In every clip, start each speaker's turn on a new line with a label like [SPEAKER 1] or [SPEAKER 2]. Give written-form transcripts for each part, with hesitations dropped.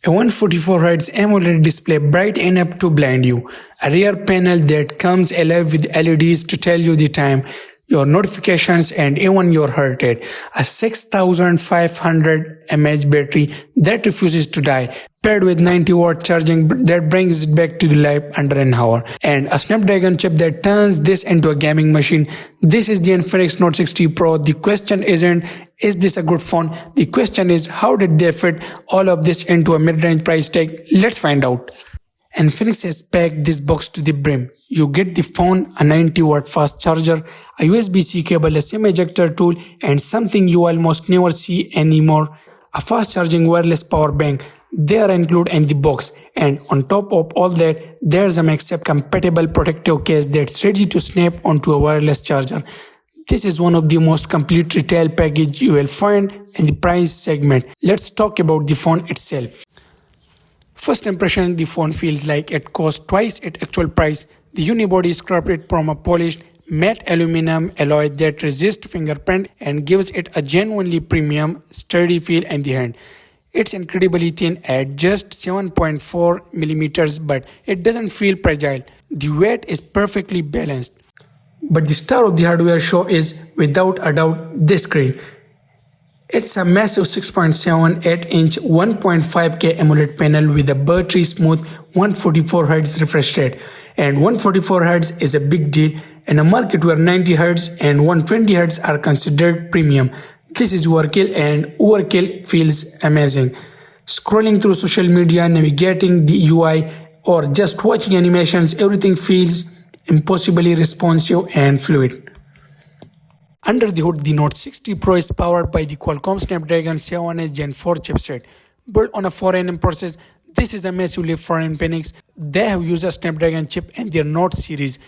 [SPEAKER 1] A 144Hz AMOLED display bright enough to blind you. A rear panel that comes alive with LEDs to tell you the time, your notifications and even your heart rate. A 6500 mAh battery that refuses to die, paired with 90-watt charging that brings it back to life under an hour. And a Snapdragon chip that turns this into a gaming machine. This is the Infinix Note 60 Pro. The question isn't, is this a good phone? The question is, how did they fit all of this into a mid-range price tag? Let's find out. Infinix has packed this box to the brim. You get the phone, a 90-watt fast charger, a USB-C cable, a SIM ejector tool, and something you almost never see anymore, a fast-charging wireless power bank. They are included in the box, and on top of all that, there's a MagSafe-compatible protective case that's ready to snap onto a wireless charger. This is one of the most complete retail package you will find in the price segment. Let's talk about the phone itself. First impression, the phone feels like it costs twice its actual price. The unibody is crafted from a polished matte aluminum alloy that resists fingerprint and gives it a genuinely premium, sturdy feel in the hand. It's incredibly thin at just 7.4 millimeters, but it doesn't feel fragile. The weight is perfectly balanced. But the star of the hardware show is, without a doubt, this screen. It's a massive 6.78-inch 1.5K AMOLED panel with a buttery smooth 144Hz refresh rate. And 144Hz is a big deal in a market where 90Hz and 120Hz are considered premium. This is overkill, and overkill feels amazing. Scrolling through social media, navigating the UI, or just watching animations, everything feels impossibly responsive and fluid. Under the hood, the Note 60 Pro is powered by the Qualcomm Snapdragon 7 Gen 4 chipset. Built on a 4nm process, this is a massive leap for Infinix. They have used a Snapdragon chip in their Note series,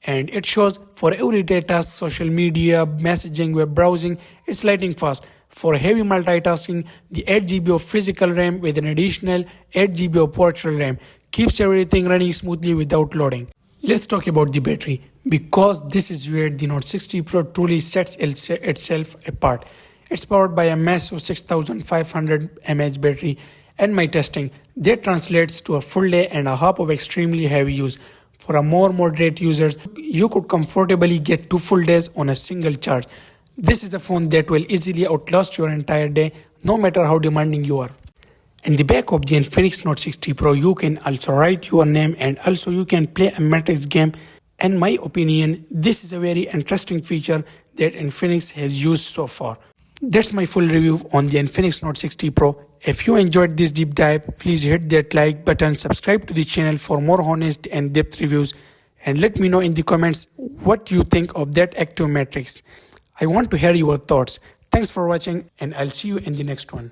[SPEAKER 1] and it shows for everyday tasks, social media, messaging, web browsing. It's lightning fast. For heavy multitasking, the 8GB of physical RAM with an additional 8GB of virtual RAM keeps everything running smoothly without loading. Let's talk about the battery, because this is where the Note 60 Pro truly sets itself apart. It's powered by a massive 6500 mAh battery. In my testing, that translates to a full day and a half of extremely heavy use. For a more moderate users, you could comfortably get 2 full days on a single charge. This is a phone that will easily outlast your entire day, no matter how demanding you are. In the back of the Infinix Note 60 Pro, you can also write your name, and also you can play a Matrix game. In my opinion, this is a very interesting feature that Infinix has used so far. That's my full review on the Infinix Note 60 Pro. If you enjoyed this deep dive, please hit that like button, subscribe to the channel for more honest and depth reviews, and let me know in the comments what you think of that active matrix. I want to hear your thoughts. Thanks for watching, and I'll see you in the next one.